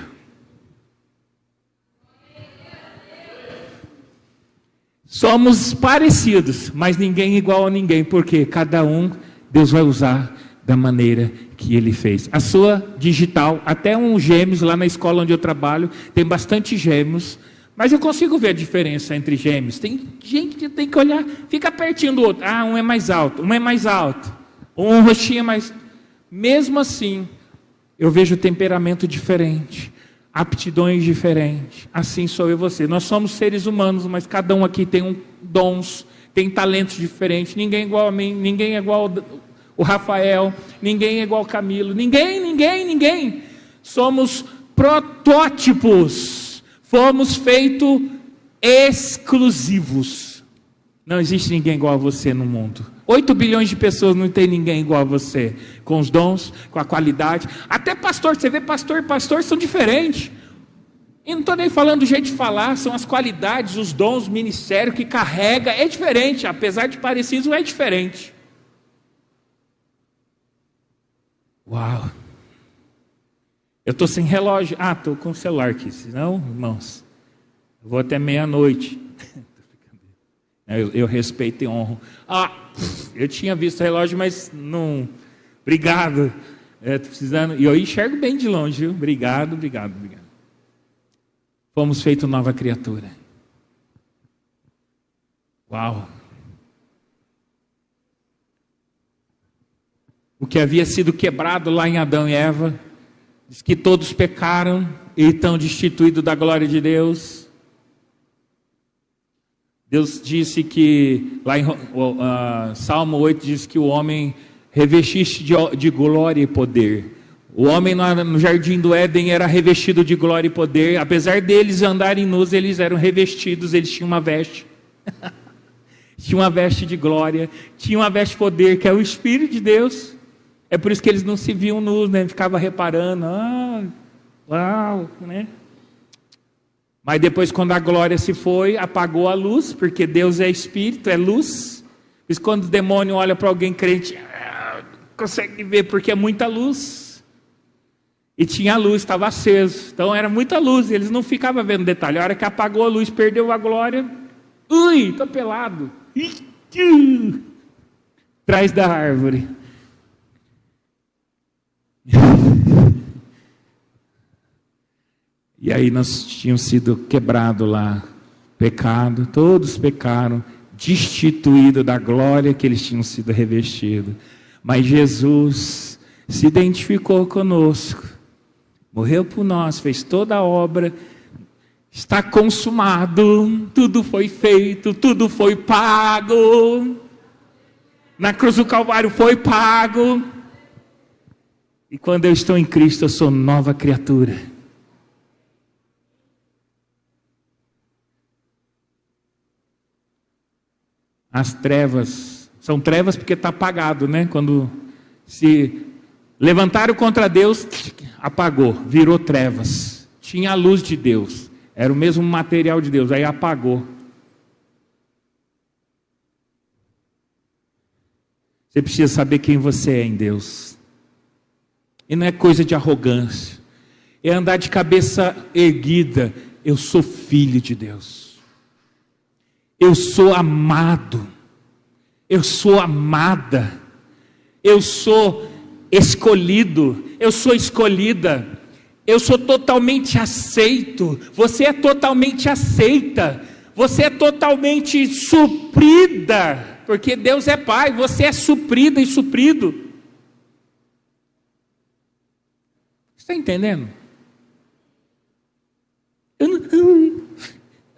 Somos parecidos, mas ninguém igual a ninguém, porque cada um Deus vai usar da maneira que Ele fez. A sua digital, até um gêmeos lá na escola onde eu trabalho, tem bastante gêmeos, mas eu consigo ver a diferença entre gêmeos. Tem gente que tem que olhar, fica pertinho do outro. Um é mais alto, um rostinho é mais... Mesmo assim, eu vejo temperamento diferente, aptidões diferentes. Assim sou eu e você. Nós somos seres humanos, mas cada um aqui tem dons, tem talentos diferentes, ninguém é igual a mim, ninguém é igual o Rafael, ninguém é igual o Camilo, ninguém. Somos protótipos, fomos feitos exclusivos. Não existe ninguém igual a você no mundo. 8 bilhões de pessoas, não tem ninguém igual a você, com os dons, com a qualidade. Até pastor, você vê pastor e pastor são diferentes. E não estou nem falando do jeito de falar, são as qualidades, os dons, o ministério que carrega, é diferente, apesar de parecido, é diferente. Uau! Eu estou sem relógio. Estou com o celular aqui, senão, irmãos, eu vou até meia-noite. Eu respeito e honro. Eu tinha visto o relógio, mas não. Obrigado. Estou precisando. E eu enxergo bem de longe, viu? Obrigado. Fomos feitos nova criatura. Uau! O que havia sido quebrado lá em Adão e Eva, diz que todos pecaram e estão destituídos da glória de Deus. Deus disse que, lá em Salmo 8, diz que o homem revestiste de glória e poder. O homem no jardim do Éden era revestido de glória e poder. Apesar deles andarem nus, eles eram revestidos, eles tinham uma veste. Tinha uma veste de glória, tinha uma veste de poder, que é o Espírito de Deus. É por isso que eles não se viam nus, né? Ficava reparando, uau, né? Mas depois, quando a glória se foi, apagou a luz, porque Deus é Espírito, é luz. Por isso, quando o demônio olha para alguém crente, consegue ver, porque é muita luz. E tinha luz, estava aceso. Então era muita luz, eles não ficavam vendo detalhe. A hora que apagou a luz, perdeu a glória. Estou pelado. Atrás da árvore. E aí nós tínhamos sido quebrados lá, pecado, todos pecaram, destituídos da glória que eles tinham sido revestidos. Mas Jesus se identificou conosco, morreu por nós, fez toda a obra, está consumado, tudo foi feito, tudo foi pago, na cruz do Calvário foi pago. E quando eu estou em Cristo, eu sou nova criatura. As trevas, são trevas porque está apagado, né? Quando se levantaram contra Deus, apagou, virou trevas. Tinha a luz de Deus, era o mesmo material de Deus, aí apagou. Você precisa saber quem você é em Deus. E não é coisa de arrogância, é andar de cabeça erguida. Eu sou filho de Deus. Eu sou amado, eu sou amada, eu sou escolhido, eu sou escolhida, eu sou totalmente aceito, você é totalmente aceita, você é totalmente suprida, porque Deus é Pai, você é suprida e suprido. Está entendendo?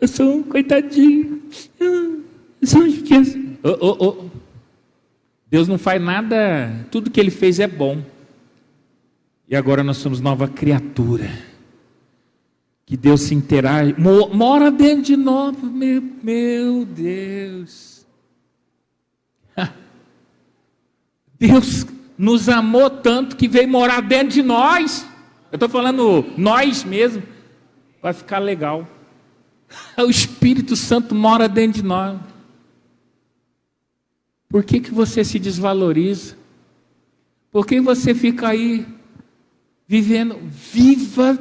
Eu sou um coitadinho. Eu sou um judiação. Deus não faz nada. Tudo que Ele fez é bom. E agora nós somos nova criatura. Que Deus se interage. Mora dentro de nós. Meu Deus. Deus nos amou tanto que veio morar dentro de nós. Eu estou falando nós mesmo. Vai ficar legal. O Espírito Santo mora dentro de nós. Por que você se desvaloriza? Por que você fica aí vivendo? Viva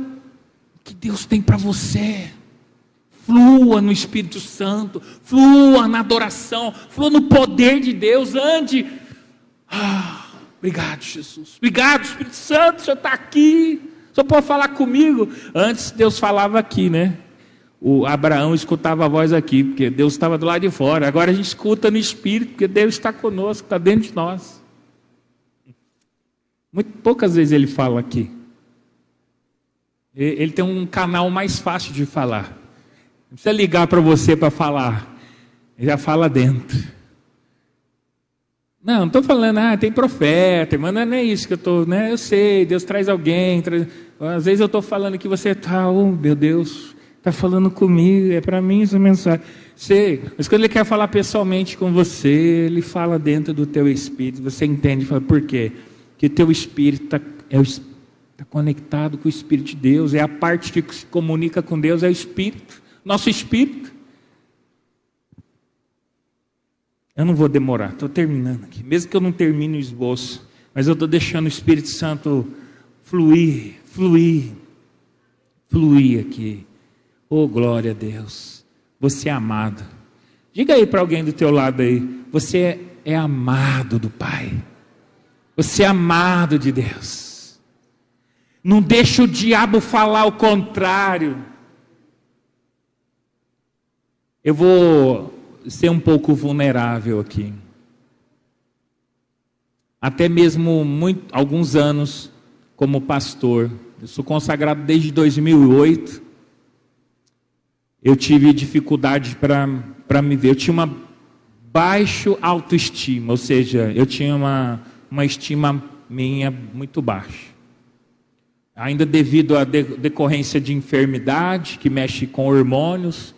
o que Deus tem para você. Flua no Espírito Santo, flua na adoração, flua no poder de Deus. Ande. Obrigado, Jesus. Obrigado, Espírito Santo, o Senhor está aqui. O Senhor pode falar comigo. Antes Deus falava aqui, né? O Abraão escutava a voz aqui, porque Deus estava do lado de fora. Agora a gente escuta no Espírito, porque Deus está conosco, está dentro de nós. Muito poucas vezes ele fala aqui. Ele tem um canal mais fácil de falar. Não precisa ligar para você para falar. Já fala dentro. Não estou falando, tem profeta, mas não é isso que eu estou, né? Eu sei, Deus traz alguém. Às vezes eu estou falando que você está, oh meu Deus, está falando comigo, é para mim essa mensagem. Sei, mas quando Ele quer falar pessoalmente com você, Ele fala dentro do teu espírito, você entende, fala, por quê? Porque teu espírito está conectado com o Espírito de Deus, é a parte que se comunica com Deus, é o Espírito, nosso Espírito. Eu não vou demorar, estou terminando aqui, mesmo que eu não termine o esboço, mas eu estou deixando o Espírito Santo fluir aqui. Oh, glória a Deus, você é amado. Diga aí para alguém do teu lado aí, você é amado do Pai, você é amado de Deus. Não deixa o diabo falar o contrário. Eu vou ser um pouco vulnerável aqui. Até mesmo alguns anos como pastor, eu sou consagrado desde 2008. Eu tive dificuldade para me ver. Eu tinha uma baixa autoestima, ou seja, eu tinha uma estima minha muito baixa. Ainda devido à decorrência de enfermidade que mexe com hormônios.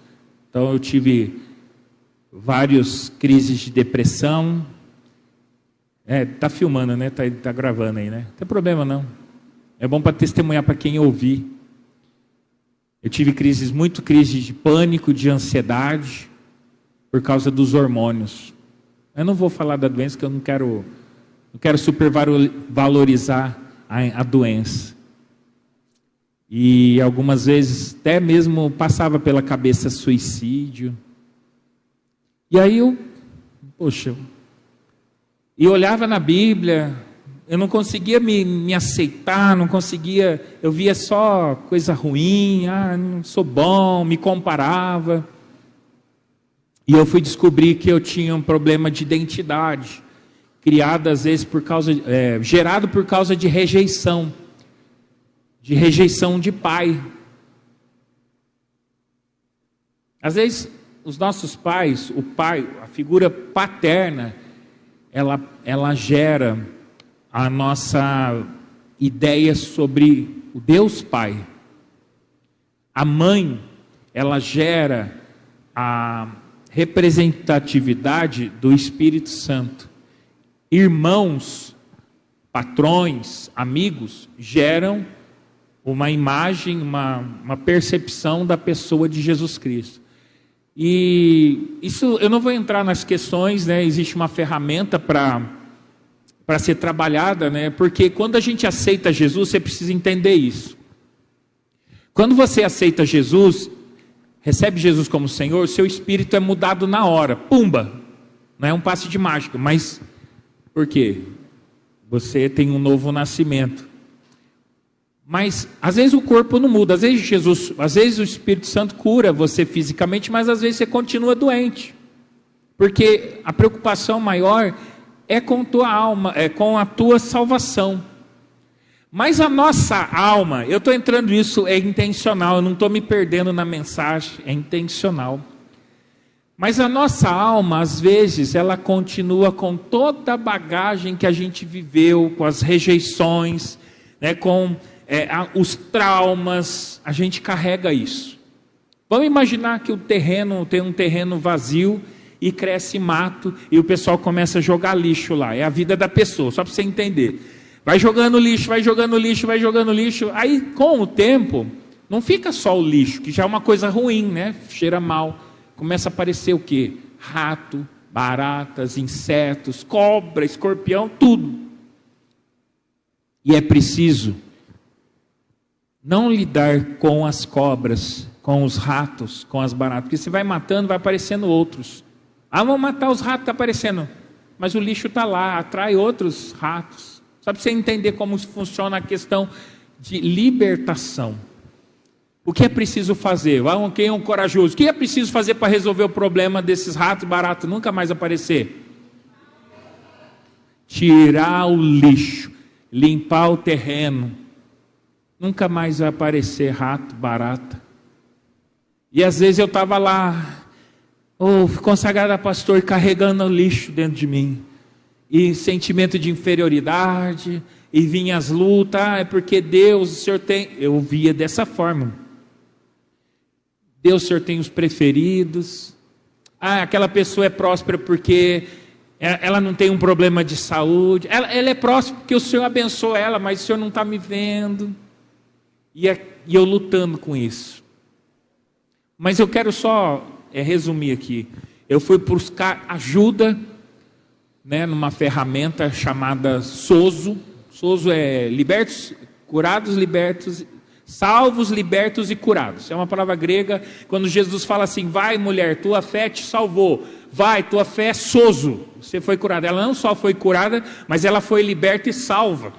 Então eu tive várias crises de depressão. Tá filmando, né? Tá gravando aí, né? Não tem problema não. É bom para testemunhar para quem ouvir. Eu tive crises de pânico, de ansiedade, por causa dos hormônios. Eu não vou falar da doença, porque eu não quero supervalorizar a doença. E algumas vezes até mesmo passava pela cabeça suicídio. E aí eu olhava na Bíblia, eu não conseguia me aceitar, eu via só coisa ruim, não sou bom, me comparava. E eu fui descobrir que eu tinha um problema de identidade, criado às vezes gerado por causa de rejeição de pai. Às vezes os nossos pais, o pai, a figura paterna, ela gera a nossa ideia sobre o Deus Pai. A mãe, ela gera a representatividade do Espírito Santo. Irmãos, patrões, amigos, geram uma imagem, uma percepção da pessoa de Jesus Cristo. E isso, eu não vou entrar nas questões, né? Existe uma ferramenta para ser trabalhada, né? Porque quando a gente aceita Jesus, você precisa entender isso. Quando você aceita Jesus, recebe Jesus como Senhor, seu espírito é mudado na hora, pumba! Não é um passe de mágica, mas por quê? Você tem um novo nascimento. Mas às vezes o corpo não muda, às vezes o Espírito Santo cura você fisicamente, mas às vezes você continua doente. Porque a preocupação maior é com tua alma, é com a tua salvação. Mas a nossa alma, eu estou entrando nisso, é intencional, eu não estou me perdendo na mensagem, é intencional. Mas a nossa alma, às vezes, ela continua com toda a bagagem que a gente viveu, com as rejeições, né, com os traumas, a gente carrega isso. Vamos imaginar que tem um terreno vazio e cresce mato e o pessoal começa a jogar lixo lá. É a vida da pessoa, só para você entender. Vai jogando lixo, aí com o tempo, não fica só o lixo, que já é uma coisa ruim, né? Cheira mal. Começa a aparecer o quê? Rato, baratas, insetos, cobra, escorpião, tudo. E é preciso não lidar com as cobras, com os ratos, com as baratas, porque você vai matando, vai aparecendo outros. Vamos matar os ratos, está aparecendo, mas o lixo está lá, atrai outros ratos. Só para você entender como funciona a questão de libertação. O que é preciso fazer? Quem é um corajoso? O que é preciso fazer para resolver o problema desses ratos e baratas nunca mais aparecer? Tirar o lixo, limpar o terreno. Nunca mais vai aparecer rato, barata. E às vezes eu estava lá, Ou fui consagrado a pastor carregando lixo dentro de mim. E sentimento de inferioridade, e vinha as lutas, é porque Deus, o Senhor tem... Eu via dessa forma. Deus, o Senhor tem os preferidos. Aquela pessoa é próspera porque ela não tem um problema de saúde. Ela é próspera porque o Senhor abençoou ela, mas o Senhor não está me vendo. E eu lutando com isso. Mas eu quero só resumir aqui. Eu fui buscar ajuda, né, numa ferramenta chamada Sozo. Sozo é libertos, curados, libertos, salvos, libertos e curados. É uma palavra grega. Quando Jesus fala assim: vai mulher, tua fé te salvou. Vai, tua fé é sozo. Você foi curada. Ela não só foi curada, mas ela foi liberta e salva.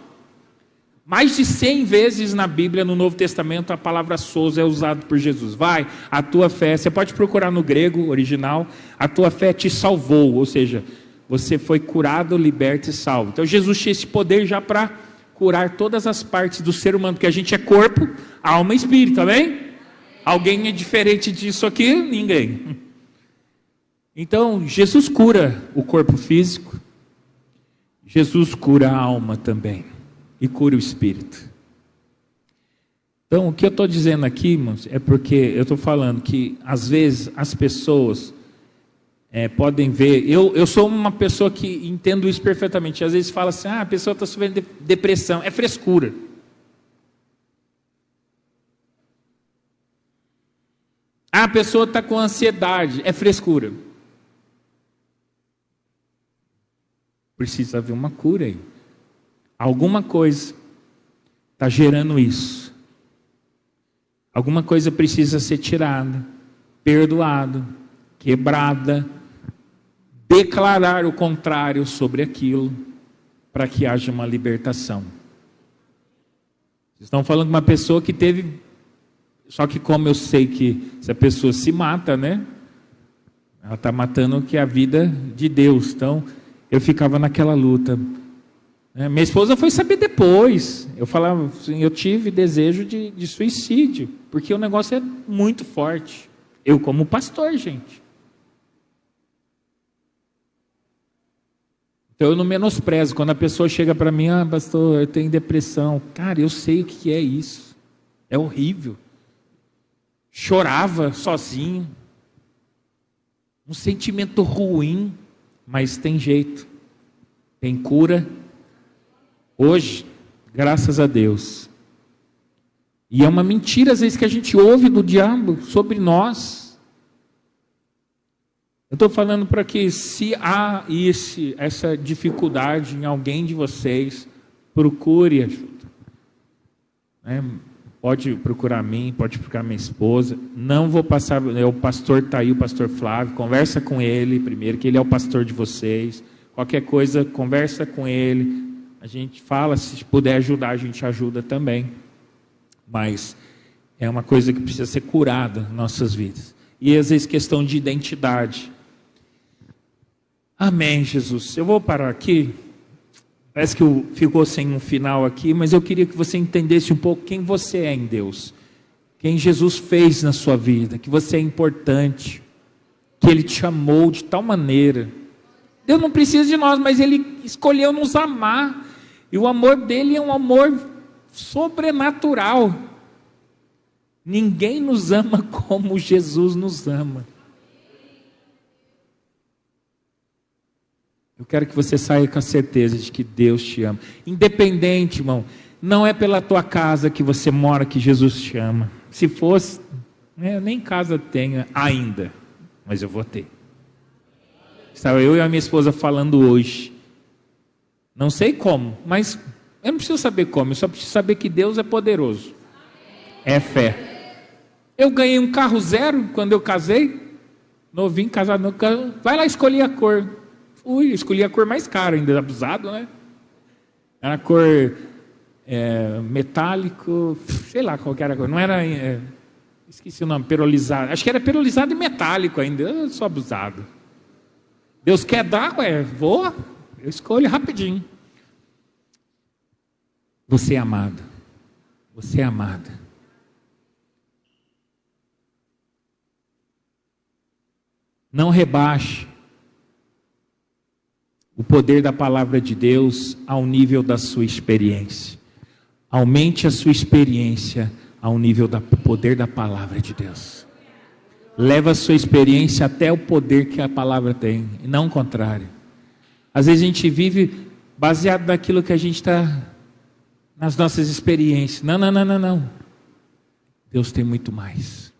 Mais de 100 vezes na Bíblia, no Novo Testamento, a palavra sozo é usada por Jesus. Vai, a tua fé, você pode procurar no grego original, a tua fé te salvou, ou seja, você foi curado, liberto e salvo. Então Jesus tinha esse poder já para curar todas as partes do ser humano, porque a gente é corpo, alma e espírito, amém? Alguém é diferente disso aqui? Ninguém. Então Jesus cura o corpo físico, Jesus cura a alma também. E cura o espírito. Então, o que eu estou dizendo aqui, irmãos, é porque eu estou falando que, às vezes, as pessoas podem ver... Eu sou uma pessoa que entendo isso perfeitamente. Às vezes fala assim, a pessoa está sofrendo depressão. É frescura. A pessoa está com ansiedade. É frescura. Precisa haver uma cura aí. Alguma coisa está gerando isso. Alguma coisa precisa ser tirada, perdoada, quebrada, declarar o contrário sobre aquilo, para que haja uma libertação. Vocês estão falando de uma pessoa que teve... Só que como eu sei que se a pessoa se mata, né? Ela está matando o que é a vida de Deus. Então, eu ficava naquela luta. Minha esposa foi saber depois. Eu falava assim, eu tive desejo de suicídio, porque o negócio é muito forte. Eu como pastor, gente. Então eu não menosprezo. Quando a pessoa chega para mim, pastor, eu tenho depressão. Cara, eu sei o que é isso. É horrível. Chorava sozinho. Um sentimento ruim, mas tem jeito. Tem cura. Hoje, graças a Deus. E é uma mentira às vezes que a gente ouve do diabo sobre nós. Eu estou falando para que se há essa dificuldade em alguém de vocês, procure ajuda. Pode procurar a mim, pode procurar minha esposa. Não vou passar, o pastor está aí, o pastor Flávio, conversa com ele primeiro, que ele é o pastor de vocês. Qualquer coisa, conversa com ele. A gente fala, se puder ajudar, a gente ajuda também. Mas é uma coisa que precisa ser curada em nossas vidas. E às vezes questão de identidade. Amém, Jesus. Eu vou parar aqui. Parece que ficou sem um final aqui, mas eu queria que você entendesse um pouco quem você é em Deus. Quem Jesus fez na sua vida, que você é importante, que Ele te amou de tal maneira. Deus não precisa de nós, mas Ele escolheu nos amar. E o amor dele é um amor sobrenatural. Ninguém nos ama como Jesus nos ama. Eu quero que você saia com a certeza de que Deus te ama. Independente, irmão, não é pela tua casa que você mora que Jesus te ama. Se fosse, eu nem casa tenho ainda, mas eu vou ter. Estava eu e a minha esposa falando hoje. Não sei como, mas eu não preciso saber como, eu só preciso saber que Deus é poderoso. É fé. Eu ganhei um carro zero quando eu casei, novinho, casado, vai lá escolher a cor. Fui, escolhi a cor mais cara, ainda abusado, né? Era a cor metálico, sei lá qual que era a cor, não era, esqueci o nome, perolizado, acho que era perolizado e metálico ainda, eu sou abusado. Deus quer dar, voa, eu escolho rapidinho. Você é amado, você é amada. Não rebaixe o poder da palavra de Deus ao nível da sua experiência. Aumente a sua experiência ao nível do poder da palavra de Deus. Leva a sua experiência até o poder que a palavra tem, e não o contrário. Às vezes a gente vive baseado naquilo que a gente está, nas nossas experiências. Não. Deus tem muito mais.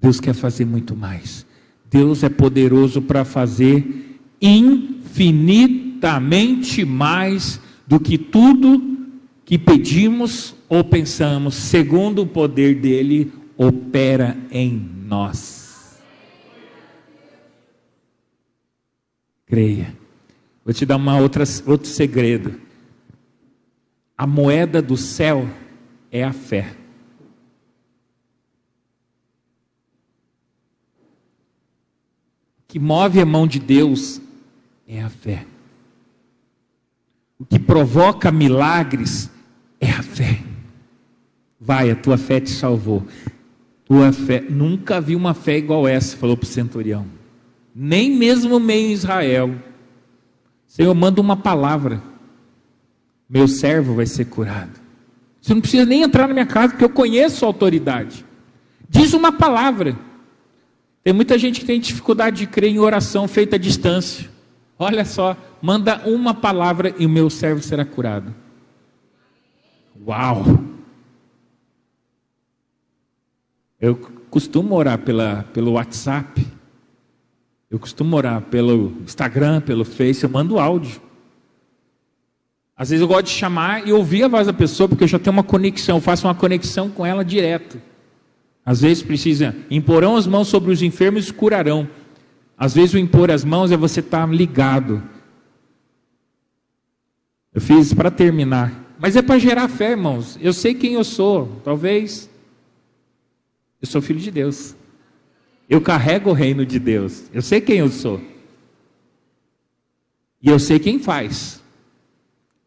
Deus quer fazer muito mais. Deus é poderoso para fazer infinitamente mais do que tudo que pedimos ou pensamos, segundo o poder dele opera em nós. Creia. Vou te dar outro segredo. A moeda do céu é a fé. O que move a mão de Deus é a fé. O que provoca milagres é a fé. Vai, a tua fé te salvou. Tua fé, nunca vi uma fé igual essa, falou para o centurião. Nem mesmo meio Israel. Senhor, manda uma palavra. Meu servo vai ser curado. Você não precisa nem entrar na minha casa, porque eu conheço a autoridade. Diz uma palavra. Tem muita gente que tem dificuldade de crer em oração feita à distância. Olha só, manda uma palavra e o meu servo será curado. Uau! Eu costumo orar pelo WhatsApp. Eu costumo orar pelo Instagram, pelo Face, eu mando áudio. Às vezes eu gosto de chamar e ouvir a voz da pessoa, porque eu já tenho uma conexão, eu faço uma conexão com ela direto. Às vezes precisa, imporão as mãos sobre os enfermos e curarão. Às vezes o impor as mãos é você estar ligado. Eu fiz para terminar. Mas é para gerar fé, irmãos. Eu sei quem eu sou. Talvez eu sou filho de Deus. Eu carrego o reino de Deus. Eu sei quem eu sou. E eu sei quem faz.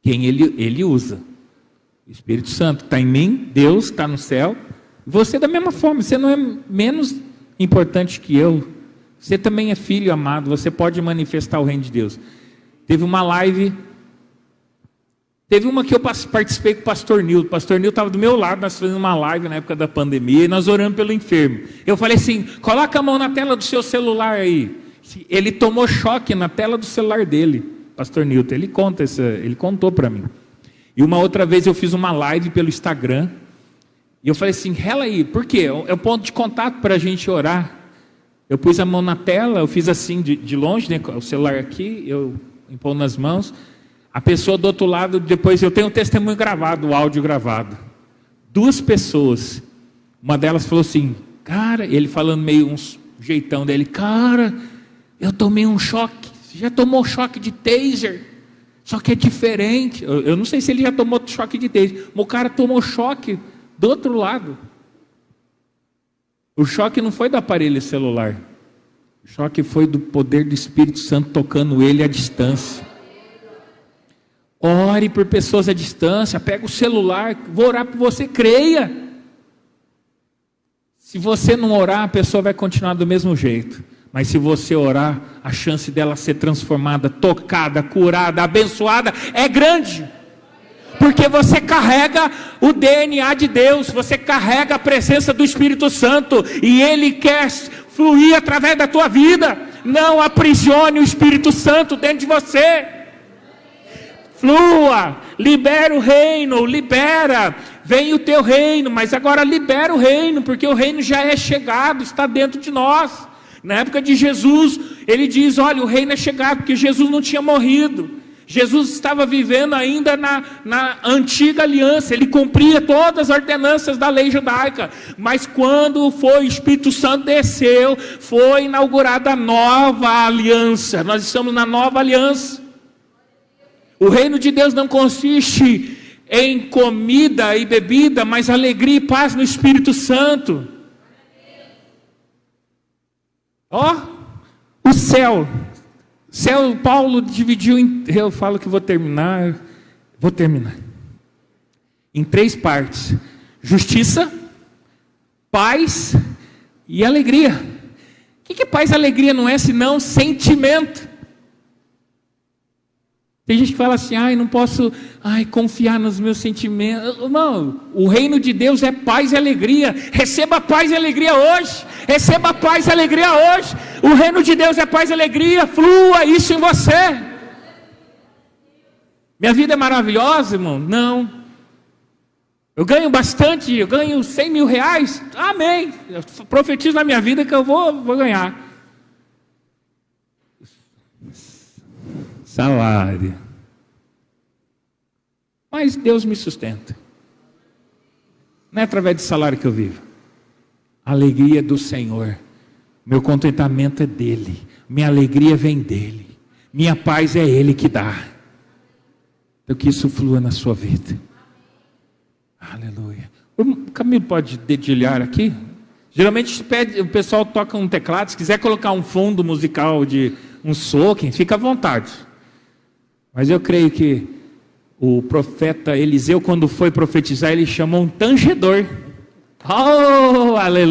Quem ele usa. O Espírito Santo está em mim, Deus está no céu. Você da mesma forma, você não é menos importante que eu. Você também é filho amado, você pode manifestar o reino de Deus. Teve uma live, teve uma que eu participei com o pastor Nilton. O pastor Nilton estava do meu lado, nós fizemos uma live na época da pandemia, e nós oramos pelo enfermo. Eu falei assim, coloca a mão na tela do seu celular aí. Ele tomou choque na tela do celular dele, pastor Nilton, ele contou para mim. E uma outra vez eu fiz uma live pelo Instagram, e eu falei assim, rela aí, por quê? É o ponto de contato para a gente orar. Eu pus a mão na tela, eu fiz assim de longe, né, o celular aqui, eu impondo nas mãos. A pessoa do outro lado, depois eu tenho um testemunho gravado, o áudio gravado. 2 pessoas, uma delas falou assim, cara, ele falando meio um jeitão dele, cara, eu tomei um choque. Você já tomou choque de taser? Só que é diferente. Eu não sei se ele já tomou choque de taser, mas o cara tomou choque do outro lado. O choque não foi do aparelho celular. O choque foi do poder do Espírito Santo tocando ele à distância. Ore por pessoas à distância. Pega o celular. Vou orar por você. Creia. Se você não orar, a pessoa vai continuar do mesmo jeito. Mas se você orar, a chance dela ser transformada, tocada, curada, abençoada é grande. Porque você carrega o DNA de Deus, você carrega a presença do Espírito Santo, e Ele quer fluir através da tua vida. Não aprisione o Espírito Santo dentro de você. Flua, libera o reino, libera, vem o teu reino, mas agora libera o reino, porque o reino já é chegado, está dentro de nós. Na época de Jesus, ele diz, olha, o reino é chegado, porque Jesus não tinha morrido. Jesus estava vivendo ainda na antiga aliança, ele cumpria todas as ordenanças da lei judaica, mas quando foi o Espírito Santo desceu, foi inaugurada a nova aliança. Nós estamos na nova aliança. O reino de Deus não consiste em comida e bebida, mas alegria e paz no Espírito Santo. O céu, Paulo dividiu eu falo que vou terminar, em 3 partes: justiça, paz e alegria. que paz e alegria não é senão sentimento? Tem gente que fala assim, não posso confiar nos meus sentimentos. Não, o reino de Deus é paz e alegria. Receba paz e alegria hoje. Receba paz e alegria hoje. O reino de Deus é paz e alegria. Flua isso em você. Minha vida é maravilhosa, irmão? Não. Eu ganho bastante, eu ganho 100 mil reais. Amém. Eu profetizo na minha vida que eu vou ganhar. Salário. Mas Deus me sustenta. Não é através de salário que eu vivo. A alegria do Senhor. Meu contentamento é dele. Minha alegria vem dele. Minha paz é ele que dá. Então que isso flua na sua vida. Aleluia. O Camilo pode dedilhar aqui? Geralmente o pessoal toca um teclado. Se quiser colocar um fundo musical de um soaking, fica à vontade. Mas eu creio que o profeta Eliseu, quando foi profetizar, ele chamou um tangedor. Oh, aleluia.